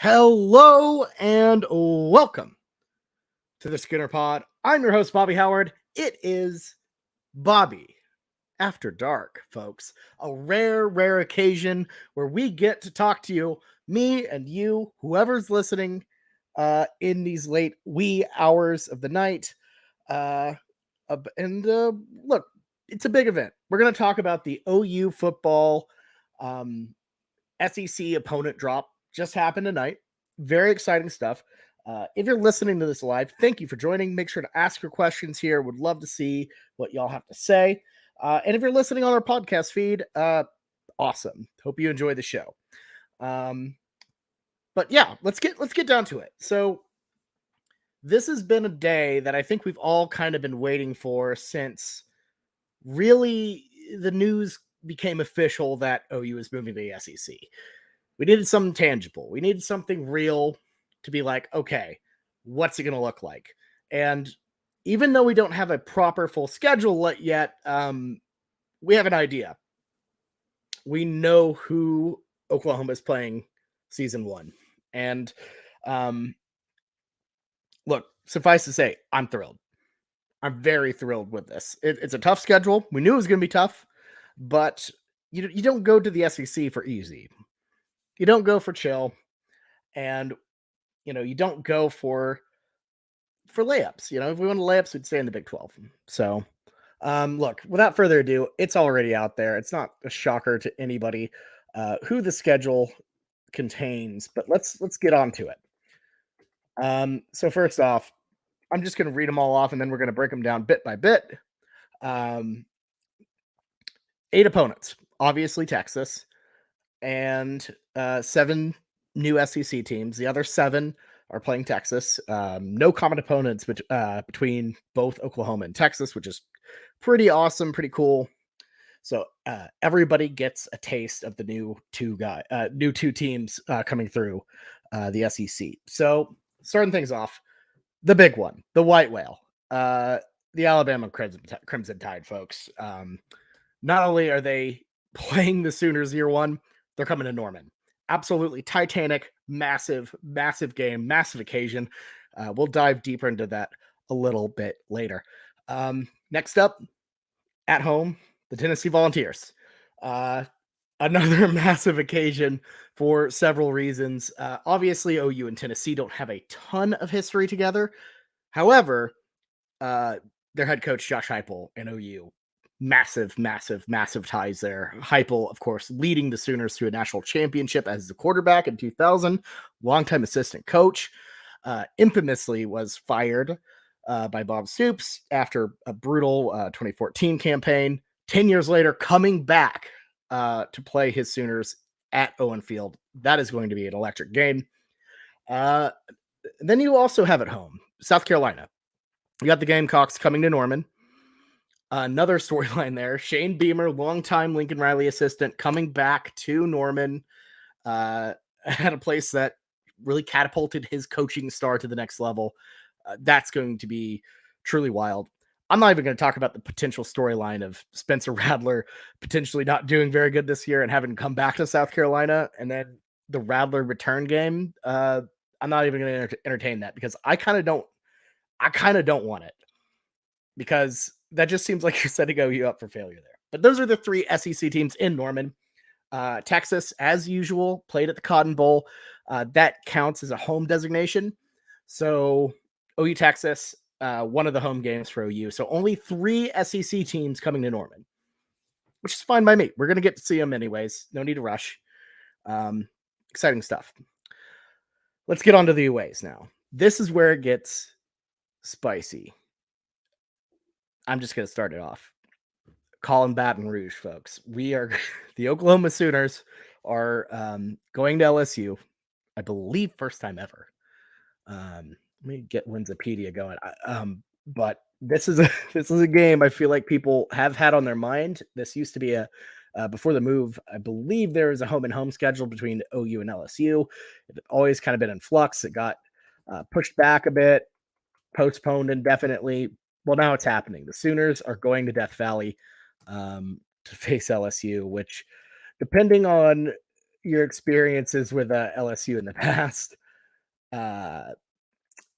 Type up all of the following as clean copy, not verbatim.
Hello and welcome to the Schooner Pod. I'm your host, Bobby Howard. It is Bobby After Dark, folks. A rare occasion where we get to talk to you, me and you, whoever's listening in these late wee hours of the night. Uh, Look, it's a big event. We're going to talk about the OU football um, SEC opponent drop just happened tonight. Very exciting stuff. If you're listening to this live, thank you for joining. Make sure to ask your questions here. Would love to see what y'all have to say. And if you're listening on our podcast feed, awesome. Hope you enjoy the show. But yeah, let's get down to it. So this has been a day that I think we've all kind of been waiting for since really the news became official that OU is moving to the SEC. We needed something tangible. We needed something real to be like, okay, what's it going to look like? And even though we don't have a proper full schedule yet, we have an idea. We know who Oklahoma is playing season 1. And look, suffice to say, I'm thrilled. I'm very thrilled with this. It's a tough schedule. We knew it was going to be tough, but you don't go to the SEC for easy. You don't go for chill, and you don't go for layups. If we want layups, we'd stay in the Big 12. So, look, without further ado, it's already out there. It's not a shocker to anybody who the schedule contains, but let's get on to it. So first off, I'm just going to read them all off, and then we're going to break them down bit by bit. 8 opponents, obviously Texas, and 7 new SEC teams. The other 7 are playing Texas. No common opponents between both Oklahoma and Texas, which is pretty awesome, pretty cool. So everybody gets a taste of the new two teams coming through the SEC. So starting things off, the big one, the white whale, the Alabama Crimson Tide, folks. Not only are they playing the Sooners year 1, they're coming to Norman. Absolutely titanic, massive game, massive occasion. We'll dive deeper into that a little bit later. Next up, at home, the Tennessee Volunteers. Another massive occasion for several reasons. Obviously, OU and Tennessee don't have a ton of history together. However, their head coach, Josh Heupel, and OU, massive ties there. Heupel, of course, leading the Sooners to a national championship as the quarterback in 2000, longtime assistant coach, infamously was fired by Bob Stoops after a brutal 2014 campaign. 10 years later, coming back to play his Sooners at Owen Field. That is going to be an electric game. Then you also have at home, South Carolina. You got the Gamecocks coming to Norman. Another storyline there. Shane Beamer, longtime Lincoln Riley assistant, coming back to Norman at a place that really catapulted his coaching star to the next level. That's going to be truly wild. I'm not even going to talk about the potential storyline of Spencer Rattler potentially not doing very good this year and having to come back to South Carolina, and then the Rattler return game. I'm not even going to entertain that because I kind of don't want it, because that just seems like you're setting OU up for failure there. But those are the 3 SEC teams in Norman. Texas, as usual, played at the Cotton Bowl. That counts as a home designation. So OU Texas, one of the home games for OU. So only 3 SEC teams coming to Norman, which is fine by me. We're going to get to see them anyways. No need to rush. Exciting stuff. Let's get on to the aways now. This is where it gets spicy. I'm just going to start it off. Calling Baton Rouge, folks. We are the Oklahoma Sooners are going to LSU, I believe, first time ever. Let me get Winsipedia going. But this is a game I feel like people have had on their mind. This used to be before the move. I believe there was a home and home schedule between OU and LSU. It had always kind of been in flux. It got pushed back a bit, postponed indefinitely. Well, now it's happening. The Sooners are going to Death Valley to face LSU, which, depending on your experiences with LSU in the past. Uh,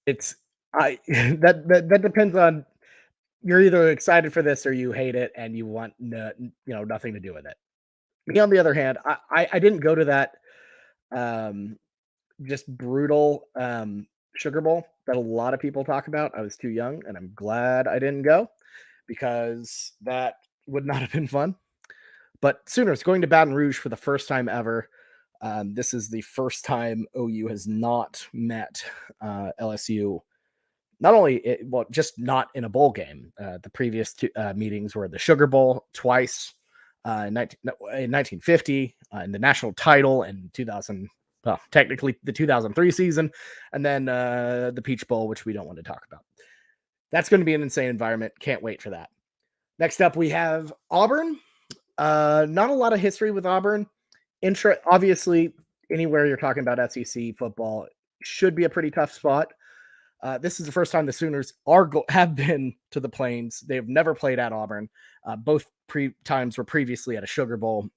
it's I that depends on, you're either excited for this or you hate it and you want nothing to do with it. Me, on the other hand, I didn't go to that um, just brutal Sugar Bowl that a lot of people talk about. I was too young, and I'm glad I didn't go because that would not have been fun. But Sooners going to Baton Rouge for the first time ever. This is the first time OU has not met LSU. Not only just not in a bowl game. The previous two meetings were the Sugar Bowl twice in 1950, in the national title in 2000. Well, technically the 2003 season, and then the Peach Bowl, which we don't want to talk about. That's going to be an insane environment. Can't wait for that. Next up, we have Auburn. Not a lot of history with Auburn. Obviously, anywhere you're talking about SEC football should be a pretty tough spot. This is the first time the Sooners have been to the Plains. They have never played at Auburn. Both times were previously at a Sugar Bowl.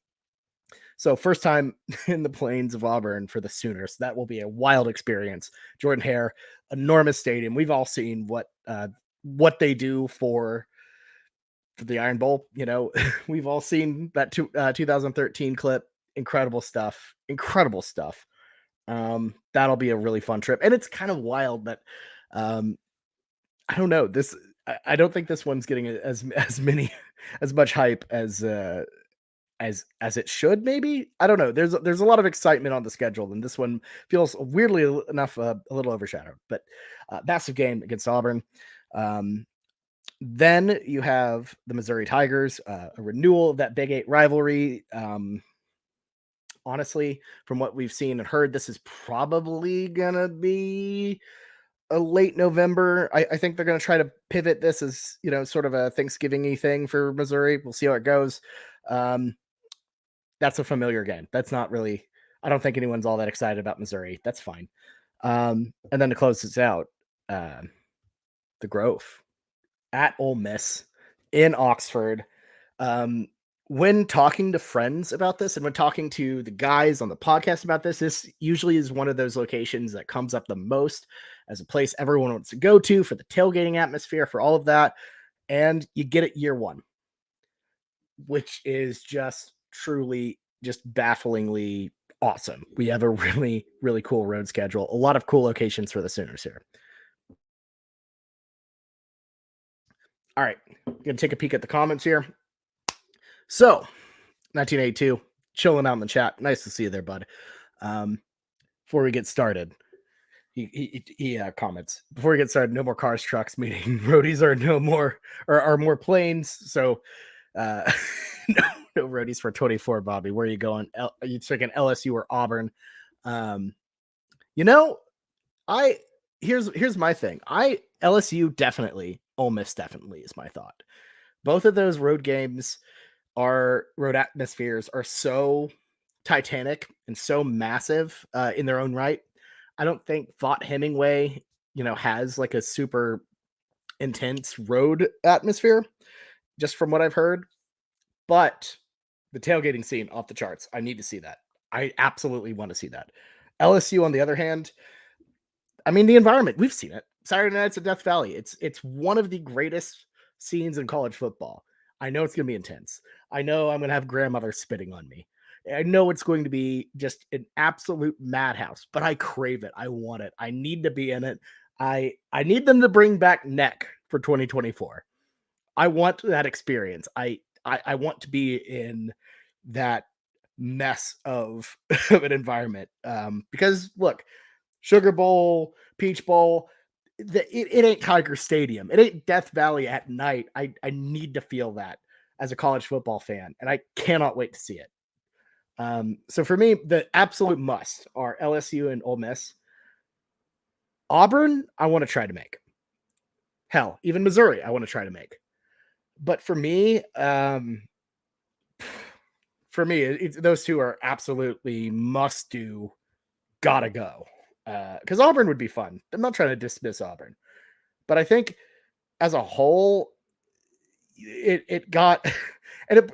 So first time in the Plains of Auburn for the Sooners. That will be a wild experience. Jordan Hare, enormous stadium. We've all seen what they do for the Iron Bowl. We've all seen that 2013 clip. Incredible stuff. Incredible stuff. That'll be a really fun trip. And it's kind of wild that I don't know. I don't think this one's getting as much hype as it should. Maybe, I don't know. There's a lot of excitement on the schedule, and this one feels weirdly enough a little overshadowed. But massive game against Auburn. Then you have the Missouri Tigers, a renewal of that Big 8 rivalry. Honestly, from what we've seen and heard, this is probably gonna be a late November. I think they're going to try to pivot this as, sort of a Thanksgiving-y thing for Missouri. We'll see how it goes. That's a familiar game. That's not really, I don't think anyone's all that excited about Missouri. That's fine. And then to close this out, the Grove at Ole Miss in Oxford. When talking to friends about this and when talking to the guys on the podcast about this usually is one of those locations that comes up the most as a place everyone wants to go to for the tailgating atmosphere, for all of that. And you get it year one, which is just truly just bafflingly awesome. We have a really, really cool road schedule. A lot of cool locations for the Sooners here. All right, going to take a peek at the comments here. So, 1982, chilling out in the chat. Nice to see you there, bud. Before we get started, he comments, before we get started, no more cars, trucks, meaning roadies are no more, or are more planes. So, no roadies for 24, Bobby. Where are you going? Are you thinking LSU or Auburn? Here's my thing. LSU definitely, Ole Miss definitely is my thought. Both of those road games, our road atmospheres are so titanic and so massive in their own right. I don't think Vaught Hemingway, has like a super intense road atmosphere, just from what I've heard. But the tailgating scene, off the charts. I need to see that. I absolutely want to see that. LSU, on the other hand, I mean, the environment, we've seen it. Saturday nights at Death Valley. It's one of the greatest scenes in college football. I know it's going to be intense. I know I'm going to have grandmother spitting on me. I know it's going to be just an absolute madhouse, but I crave it. I want it. I need to be in it. I need them to bring back Neck for 2024. I want that experience. I want to be in that mess of an environment. Because look, Sugar Bowl, Peach Bowl, it ain't Tiger Stadium. It ain't Death Valley at night. I need to feel that as a college football fan, and I cannot wait to see it. So for me, the absolute must are LSU and Ole Miss. Auburn, I want to try to make. Hell, even Missouri, I want to try to make. But for me, those two are absolutely must do. Gotta go. Because Auburn would be fun. I'm not trying to dismiss Auburn, but I think as a whole, it got, and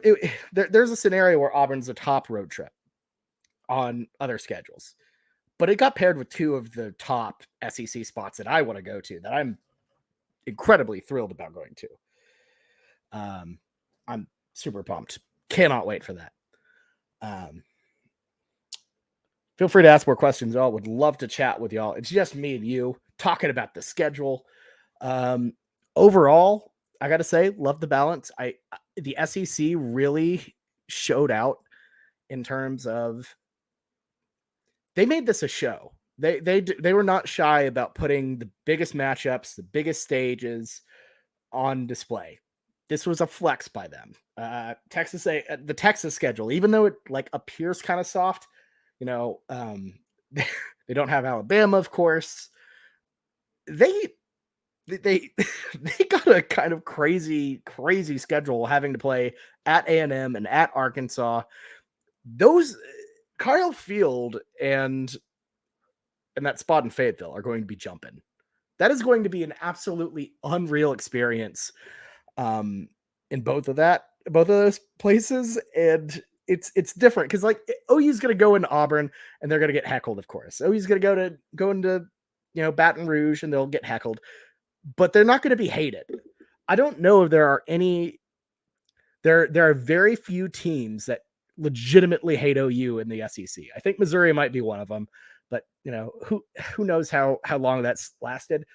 there's a scenario where Auburn's a top road trip. on other schedules. But it got paired with two of the top SEC spots that I want to go to that I'm incredibly thrilled about going to. I'm super pumped. Cannot wait for that. Feel free to ask more questions, y'all. Would love to chat with y'all. It's just me and you talking about the schedule. Overall, I got to say, love the balance. The SEC really showed out in terms of they made this a show. They were not shy about putting the biggest matchups, the biggest stages on display. This was a flex by them. The Texas schedule, even though it like appears kind of soft, they don't have Alabama, of course. They got a kind of crazy schedule, having to play at A&M and at Arkansas. Those Kyle Field and that spot in Fayetteville are going to be jumping. That is going to be an absolutely unreal experience in both of those places. And it's different because like OU's going to go into Auburn and they're going to get heckled, of course. OU's going to go into Baton Rouge and they'll get heckled, but they're not going to be hated. I don't know if there are any. There are very few teams that legitimately hate OU in the SEC. I think Missouri might be one of them, but who knows how long that's lasted.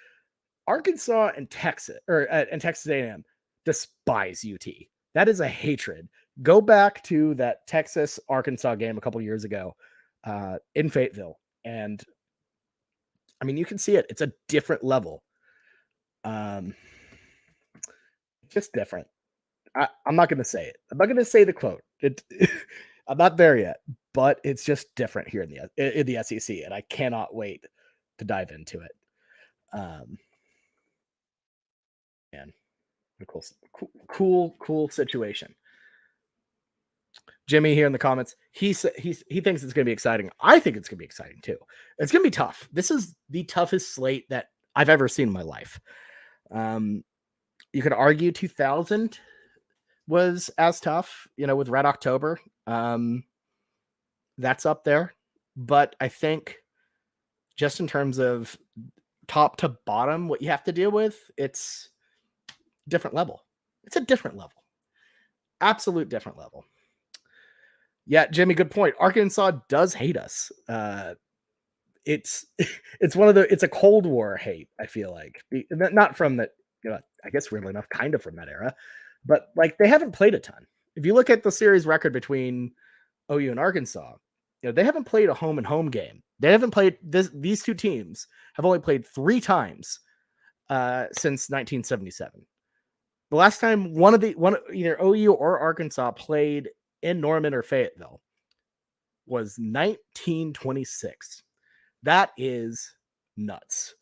Arkansas and Texas and Texas A&M despise UT. That is a hatred. Go back to that Texas Arkansas game a couple years ago in Fayetteville, and I mean you can see it. It's a different level. Just different. I'm not going to say it. I'm not going to say the quote. I'm not there yet, but it's just different here in the SEC, and I cannot wait to dive into it. Man, cool situation. Jimmy here in the comments, he thinks it's going to be exciting. I think it's going to be exciting too. It's going to be tough. This is the toughest slate that I've ever seen in my life. You could argue 2000 was as tough, with Red October. That's up there. But I think just in terms of top to bottom, what you have to deal with, it's a different level. It's a different level. Absolute different level. Yeah, Jimmy, good point. Arkansas does hate us. It's it's a Cold War hate, I feel like. Not from that, I guess weirdly enough, kind of from that era. But like they haven't played a ton. If you look at the series record between OU and Arkansas, they haven't played a home and home game. They haven't played these two teams have only played 3 times since 1977. The last time either OU or Arkansas played in Norman or Fayetteville was 1926. That is nuts.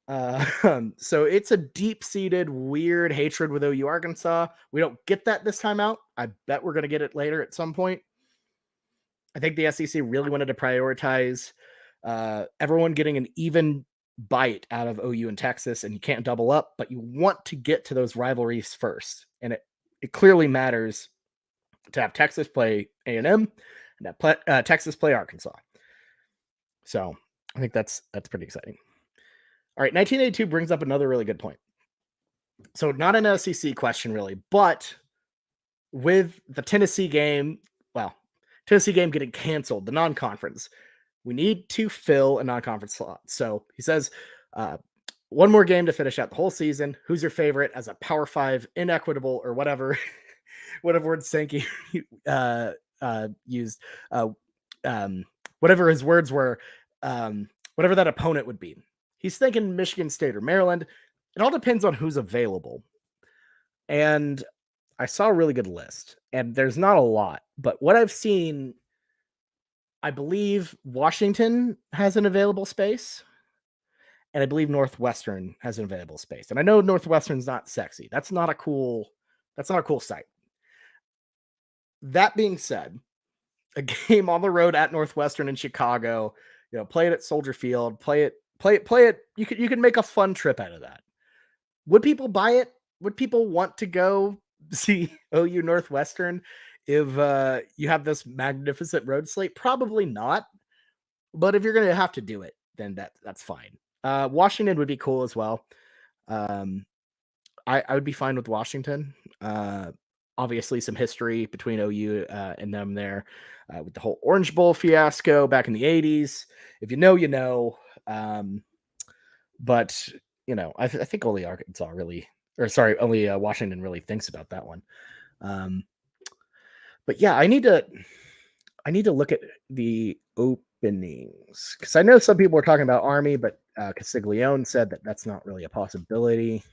So it's a deep-seated, weird hatred with OU Arkansas. We don't get that this time out. I bet we're going to get it later at some point. I think the SEC really wanted to prioritize everyone getting an even bite out of OU and Texas, and you can't double up, but you want to get to those rivalries first. And it clearly matters to have Texas play A&M and have Texas play Arkansas. So I think that's pretty exciting. All right, 1982 brings up another really good point. So not an SEC question really, but with the Tennessee game getting canceled, the non-conference, we need to fill a non-conference slot. So he says, one more game to finish out the whole season. Who's your favorite as a Power 5 inequitable or whatever, whatever word Sankey used, whatever his words were, whatever that opponent would be. He's thinking Michigan State or Maryland. It all depends on who's available. And I saw a really good list, and there's not a lot, but what I've seen, I believe Washington has an available space, and I believe Northwestern has an available space. And I know Northwestern's not sexy. That's not a cool site. That being said, a game on the road at Northwestern in Chicago, play it at Soldier Field, play it. You can make a fun trip out of that. Would people buy it? Would people want to go see OU Northwestern if you have this magnificent road slate? Probably not. But if you're going to have to do it, then that's fine. Washington would be cool as well. Um, I would be fine with Washington. Obviously, some history between OU and them there with the whole Orange Bowl fiasco back in the 80s. If you know, you know. But, I think only Arkansas really, or sorry, only Washington really thinks about that one. But yeah, I need to look at the openings because I know some people were talking about Army, but Castiglione said that that's not really a possibility.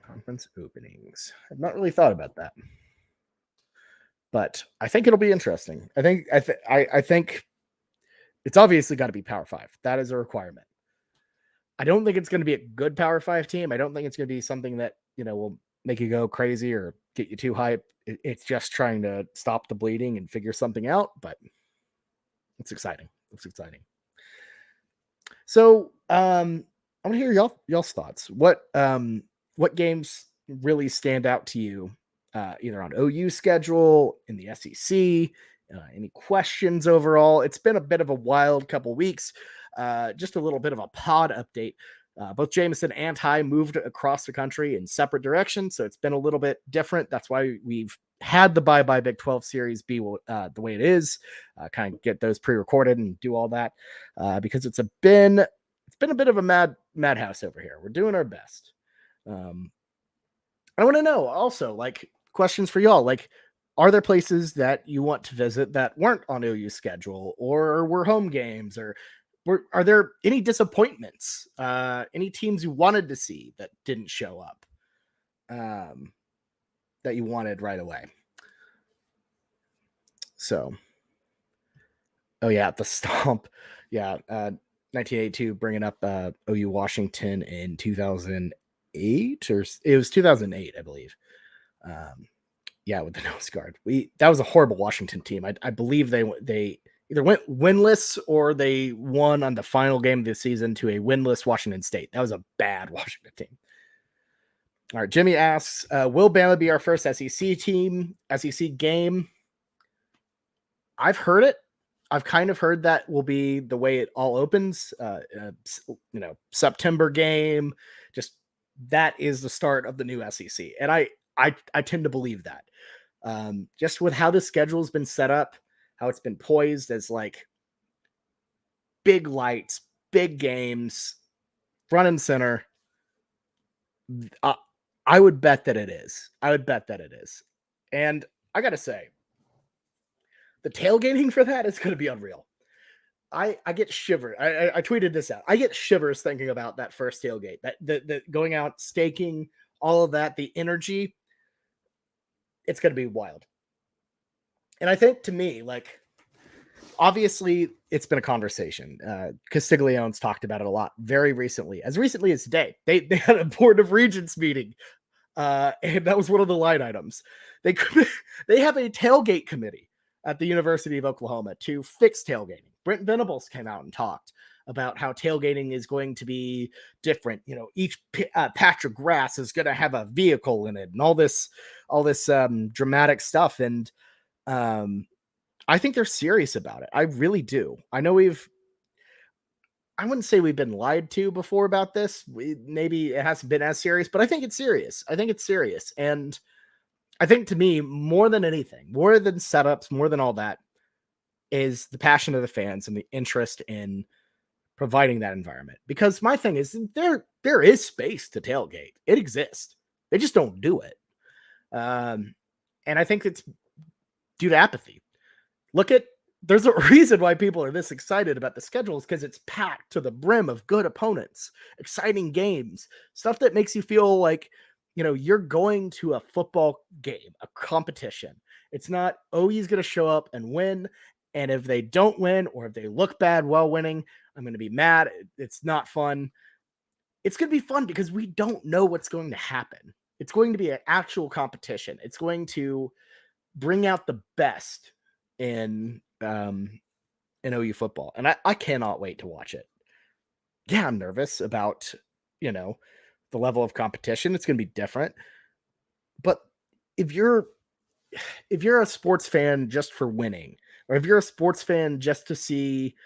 Conference openings. I've not really thought about that, but I think it'll be interesting. I think it's obviously got to be Power 5. That is a requirement. I don't think it's going to be a good Power 5 team. I don't think it's going to be something that will make you go crazy or get you too hyped. It's just trying to stop the bleeding and figure something out, but it's exciting. It's exciting. So, I want to hear y'all's thoughts. What games really stand out to you, either on OU schedule, in the SEC? Any questions overall? It's been a bit of a wild couple weeks. Just a little bit of a pod update. Both Jameson and Ty moved across the country in separate directions, so it's been a little bit different. That's why we've had the Bye Big 12 series be the way it is. Kind of get those pre-recorded and do all that because it's been a bit of a madhouse over here. We're doing our best. I want to know also, like, questions for y'all. Like, are there places that you want to visit that weren't on OU's schedule or were home games, or are there any disappointments? Any teams you wanted to see that didn't show up that you wanted right away? So, oh yeah, the Stomp. Yeah, 1982, bringing up OU Washington in 2008, or it was 2008, I believe. Yeah, with the nose guard. That was a horrible Washington team. I believe they either went winless or they won on the final game of the season to a winless Washington State. That was a bad Washington team. All right, Jimmy asks, will Bama be our first SEC game? I've heard it. I've kind of heard that will be the way it all opens. September game. Just that is the start of the new SEC, and I tend to believe that. Just with how the schedule has been set up, how it's been poised as like big lights, big games, front and center. I would bet that it is. And I got to say, the tailgating for that is going to be unreal. I get shivers. I tweeted this out. I get shivers thinking about that first tailgate, that the going out, staking, all of that, the energy. It's going to be wild. And I think, to me, like, obviously it's been a conversation. Castiglione's talked about it a lot very recently as today. They had a Board of Regents meeting, and that was one of the line items. They have a tailgate committee at the University of Oklahoma to fix tailgating. Brent Venables came out and talked about how tailgating is going to be different. Each patch of grass is going to have a vehicle in it, and all this dramatic stuff. And I think they're serious about it. I really do. I know I wouldn't say we've been lied to before about this. Maybe it hasn't been as serious, but I think it's serious. And I think, to me, more than anything, more than setups, more than all that, is the passion of the fans and the interest in providing that environment. Because my thing is, there is space to tailgate. It exists. They just don't do it. And I think it's due to apathy. There's a reason why people are this excited about the schedule, is because it's packed to the brim of good opponents, exciting games, stuff that makes you feel like, you're going to a football game, a competition. It's not, he's going to show up and win. And if they don't win, or if they look bad while winning, I'm going to be mad. It's not fun. It's going to be fun because we don't know what's going to happen. It's going to be an actual competition. It's going to bring out the best in OU football. And I cannot wait to watch it. Yeah, I'm nervous about, the level of competition. It's going to be different. But if you're a sports fan just for winning, or if you're a sports fan just to see,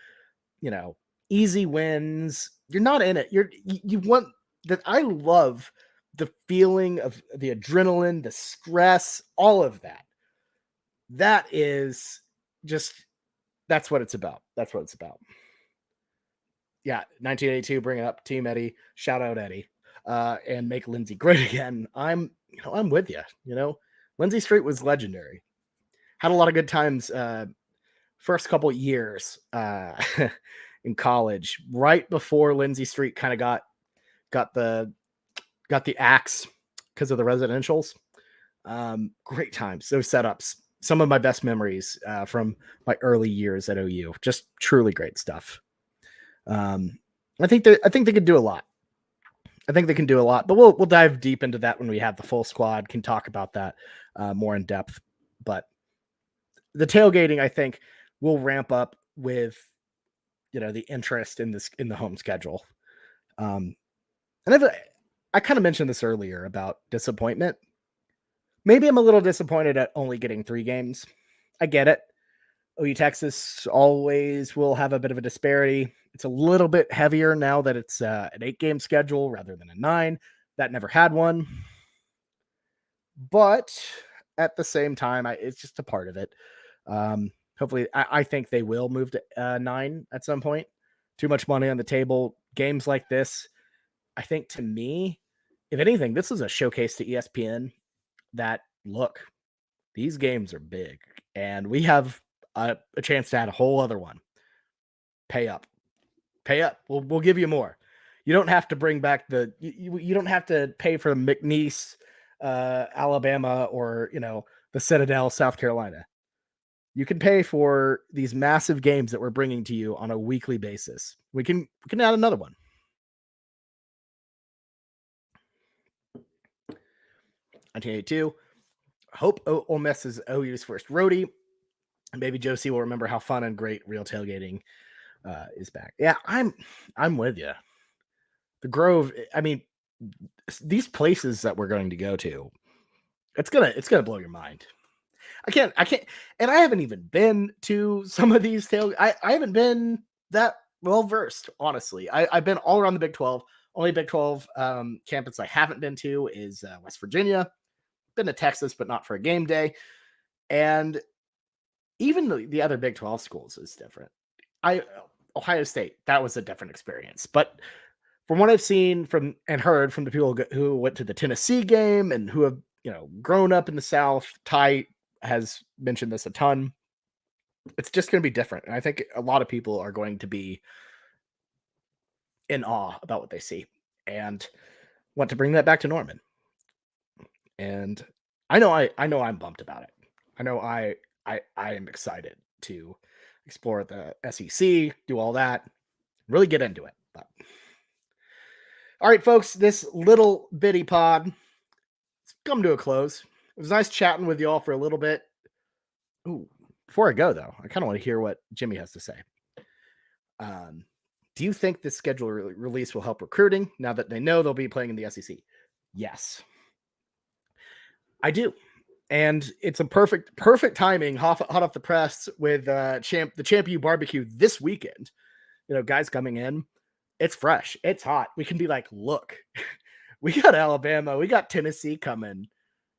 easy wins, you're not in it. You want that. I love the feeling of the adrenaline, the stress, all of that. That is just, that's what it's about. That's what it's about. Yeah, 1982, bring it up, Team Eddie, shout out Eddie, and make Lindsay great again. I'm with you. Lindsay Street was legendary. Had a lot of good times. First couple years in college, right before Lindsay Street kind of got the axe because of the residentials. Great times, those setups. Some of my best memories from my early years at OU. Just truly great stuff. I think they could do a lot. I think they can do a lot, but we'll dive deep into that when we have the full squad. Can talk about that more in depth. But the tailgating, I think, will ramp up with the interest in the home schedule. And I kind of mentioned this earlier about disappointment. Maybe I'm a little disappointed at only getting 3 games. I get it. OU Texas always will have a bit of a disparity. It's a little bit heavier now that it's an 8-game schedule rather than a 9. That never had one. But at the same time, it's just a part of it. Hopefully, I think they will move to 9 at some point. Too much money on the table. Games like this, I think, to me, if anything, this is a showcase to ESPN that, look, these games are big, and we have a chance to add a whole other one. Pay up. We'll give you more. You don't have to bring back you don't have to pay for McNeese, Alabama, or the Citadel, South Carolina. You can pay for these massive games that we're bringing to you on a weekly basis. We can add another one. (1982) Hope Ole Miss is OU's first roadie. And maybe Josie will remember how fun and great real tailgating is back. Yeah, I'm with you. The Grove. I mean, these places that we're going to go to, it's gonna blow your mind. I can't, and I haven't even been to some of these I haven't been that well versed, honestly. I've been all around the Big 12. Only Big 12 campus I haven't been to is West Virginia. Been to Texas, but not for a game day. And even the other Big 12 schools is different. Ohio State, that was a different experience. But from what I've seen from and heard from the people who went to the Tennessee game and who have grown up in the South, Ty has mentioned this a ton. It's just going to be different, and I think a lot of people are going to be in awe about what they see and want to bring that back to Norman. And I know I'm bumped about it. I know I am excited to explore the SEC, do all that, really get into it. But all right, folks, this little bitty pod has come to a close. It was nice chatting with you all for a little bit. Ooh, before I go, though, I kind of want to hear what Jimmy has to say. Do you think this schedule release will help recruiting now that they know they'll be playing in the SEC? Yes, I do. And it's a perfect timing, hot off the press with the Champion Barbecue this weekend. Guys coming in. It's fresh. It's hot. We can be like, look, we got Alabama. We got Tennessee coming,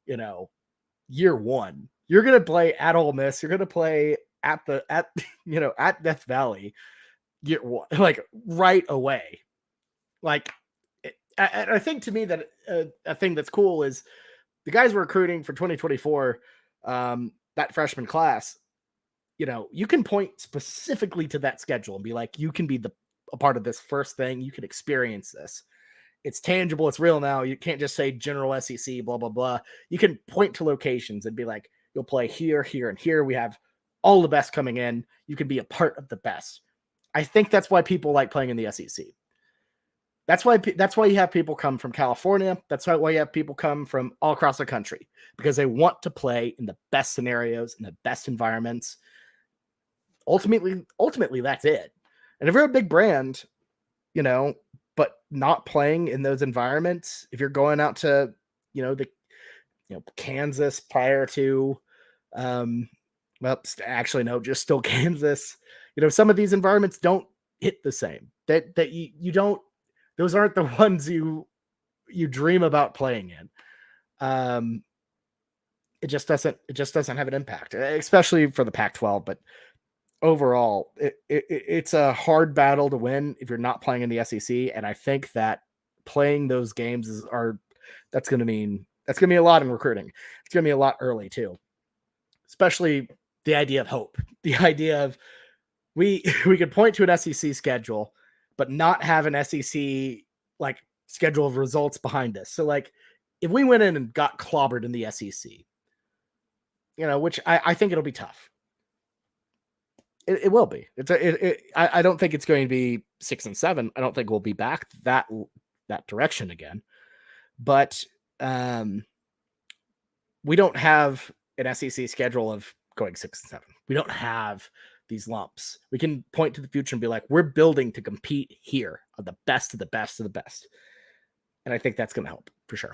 year one. You're going to play at Ole Miss. You're going to play at Death Valley year one, like right away. Like, I think to me that a thing that's cool is the guys we're recruiting for 2024, that freshman class, you can point specifically to that schedule and be like, you can be a part of this first thing. You can experience this. It's tangible. It's real now. You can't just say general SEC, blah, blah, blah. You can point to locations and be like, you'll play here, here, and here. We have all the best coming in. You can be a part of the best. I think that's why people like playing in the SEC. That's why you have people come from California. That's why you have people come from all across the country, because they want to play in the best scenarios, in the best environments. Ultimately, that's it. And if you're a big brand, but not playing in those environments, if you're going out to, Kansas prior to, actually, no, just still Kansas. Some of these environments don't hit the same. That you don't, those aren't the ones you dream about playing in. It just doesn't have an impact, especially for the Pac-12. But overall, it's a hard battle to win if you're not playing in the SEC. And I think that playing those games that's going to mean a lot in recruiting. It's going to be a lot early too, especially the idea of hope, the idea of we could point to an SEC schedule, but not have an SEC like schedule of results behind us. So like if we went in and got clobbered in the SEC, which I think it'll be tough. It will be. I don't think it's going to be 6 and 7. I don't think we'll be back that direction again. But we don't have an SEC schedule of going 6 and 7. We don't have these lumps. We can point to the future and be like, we're building to compete here of the best of the best of the best. And I think that's going to help for sure.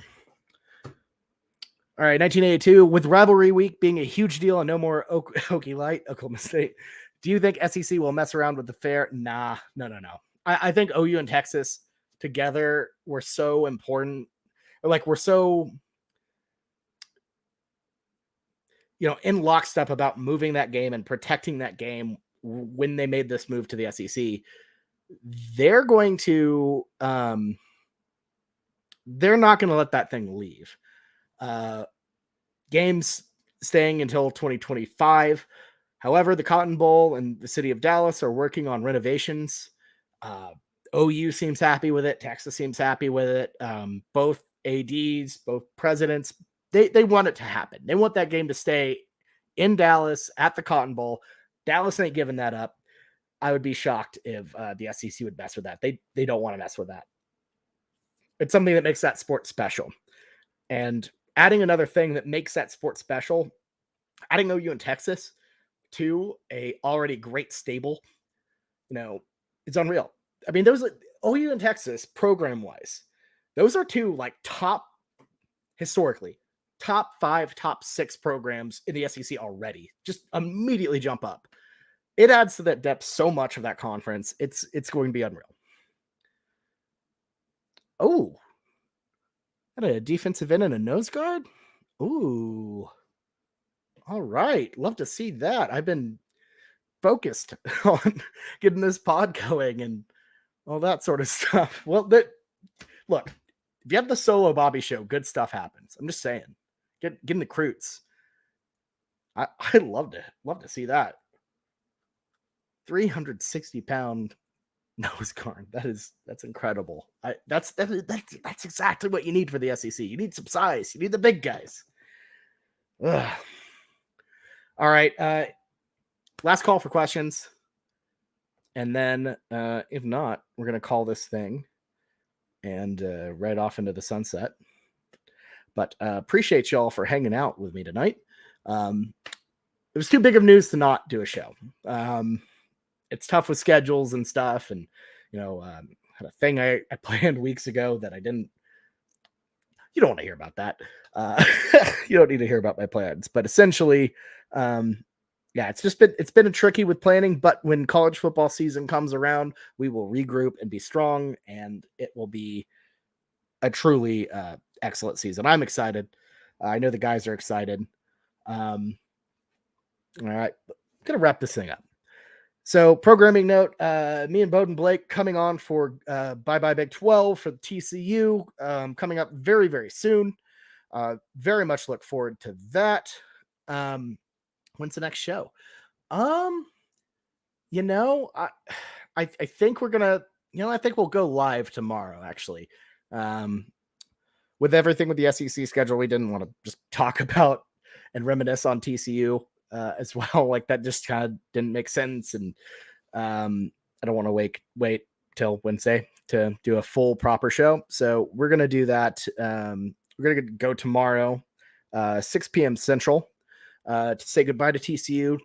All right, 1982, with rivalry week being a huge deal and no more Okie Light, Oklahoma State, do you think SEC will mess around with the fair? Nah, no. I think OU and Texas together were so important. Like we're so, in lockstep about moving that game and protecting that game when they made this move to the SEC. They're going to, they're not going to let that thing leave. Games staying until 2025. However, the Cotton Bowl and the city of Dallas are working on renovations. OU seems happy with it. Texas seems happy with it. Both ADs, both presidents, they want it to happen. They want that game to stay in Dallas at the Cotton Bowl. Dallas ain't giving that up. I would be shocked if the SEC would mess with that. They don't want to mess with that. It's something that makes that sport special. And adding another thing that makes that sport special, adding OU and Texas to a already great stable, it's unreal. I mean, those OU and Texas program-wise, those are two like historically, top 5, top 6 programs in the SEC already. Just immediately jump up. It adds to that depth so much of that conference. It's going to be unreal. Oh, a defensive end and a nose guard? Ooh. All right. Love to see that. I've been focused on getting this pod going and all that sort of stuff. Well, look, if you have the solo Bobby show, good stuff happens. I'm just saying. Getting the Croots. I love to see that. 360-pound nose guard. That's incredible. That's exactly what you need for the SEC. You need some size. You need the big guys. Ugh. All right. Last call for questions. And then if not, we're going to call this thing and right off into the sunset. But appreciate y'all for hanging out with me tonight. It was too big of news to not do a show. It's tough with schedules and stuff. And, had a thing I planned weeks ago that I didn't. You don't want to hear about that. You don't need to hear about my plans. But essentially, it's been a tricky with planning. But when college football season comes around, we will regroup and be strong, and it will be a truly excellent season. I'm excited. I know the guys are excited. All right, I'm gonna wrap this thing up. So, programming note, me and Bowden Blake coming on for Bye Bye Big 12 for the TCU, coming up very, very soon. Very much look forward to that. When's the next show? I think we're gonna, I think we'll go live tomorrow, actually. With everything with the SEC schedule, we didn't want to just talk about and reminisce on TCU as well. Like that just kind of didn't make sense. And I don't want to wait till Wednesday to do a full proper show. So we're going to do that. We're going to go tomorrow, 6 p.m. Central, to say goodbye to TCU,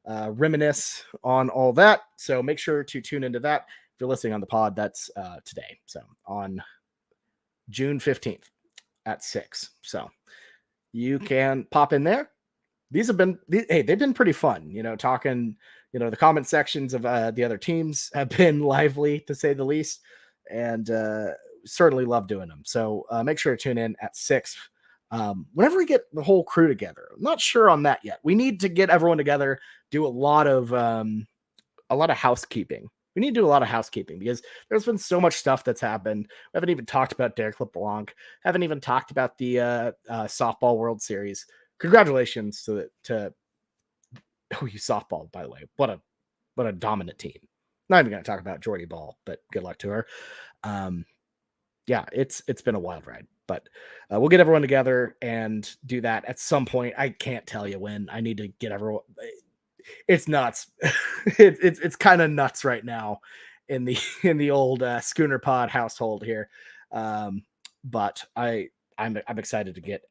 reminisce on all that. So make sure to tune into that. If you're listening on the pod, that's today. So on June 15th at 6. So you can pop in there. They've been pretty fun, talking, the comment sections of the other teams have been lively to say the least, and certainly love doing them. So make sure to tune in at 6. Whenever we get the whole crew together. I'm not sure on that yet. We need to get everyone together, do a lot of housekeeping. We need to do a lot of housekeeping because there's been so much stuff that's happened. We haven't even talked about Derek LeBlanc. Haven't even talked about the softball World Series. Congratulations to OU softball, by the way. What a dominant team. Not even going to talk about Jordy Ball, but good luck to her. Yeah, it's been a wild ride, but we'll get everyone together and do that at some point. I can't tell you when. I need to get everyone. It's nuts. It's kind of nuts right now in the old Schooner Pod household here. But I'm excited to get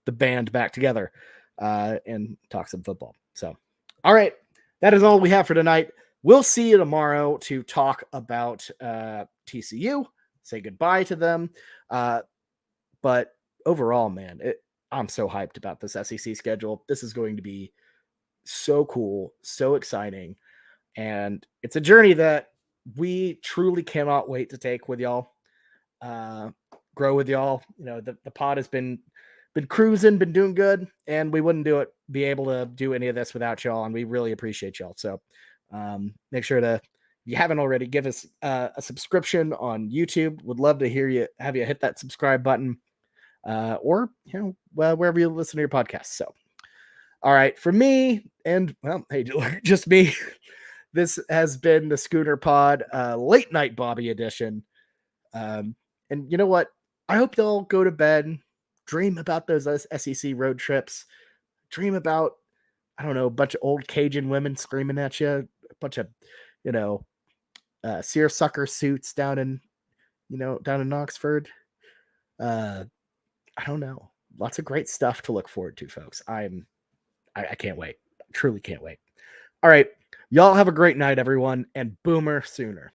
the band back together and talk some football. So, all right, that is all we have for tonight. We'll see you tomorrow to talk about TCU. Say goodbye to them. But overall, man, I'm so hyped about this SEC schedule. This is going to be so cool, so exciting, and it's a journey that we truly cannot wait to take with y'all, grow with y'all. The pod has been cruising, been doing good, and we wouldn't be able to do any of this without y'all, and we really appreciate y'all. So make sure to, if you haven't already, give us a subscription on YouTube. Would love to have you hit that subscribe button, or wherever you listen to your podcast. So all right, for me, and well, hey, just me, this has been the Schooner Pod late night Bobby edition. And you know what? I hope y'all go to bed, dream about those SEC road trips, dream about, I don't know, a bunch of old Cajun women screaming at you, a bunch of, seersucker suits down in Oxford. I don't know. Lots of great stuff to look forward to, folks. I can't wait. I truly can't wait. All right. Y'all have a great night, everyone, and Boomer Sooner.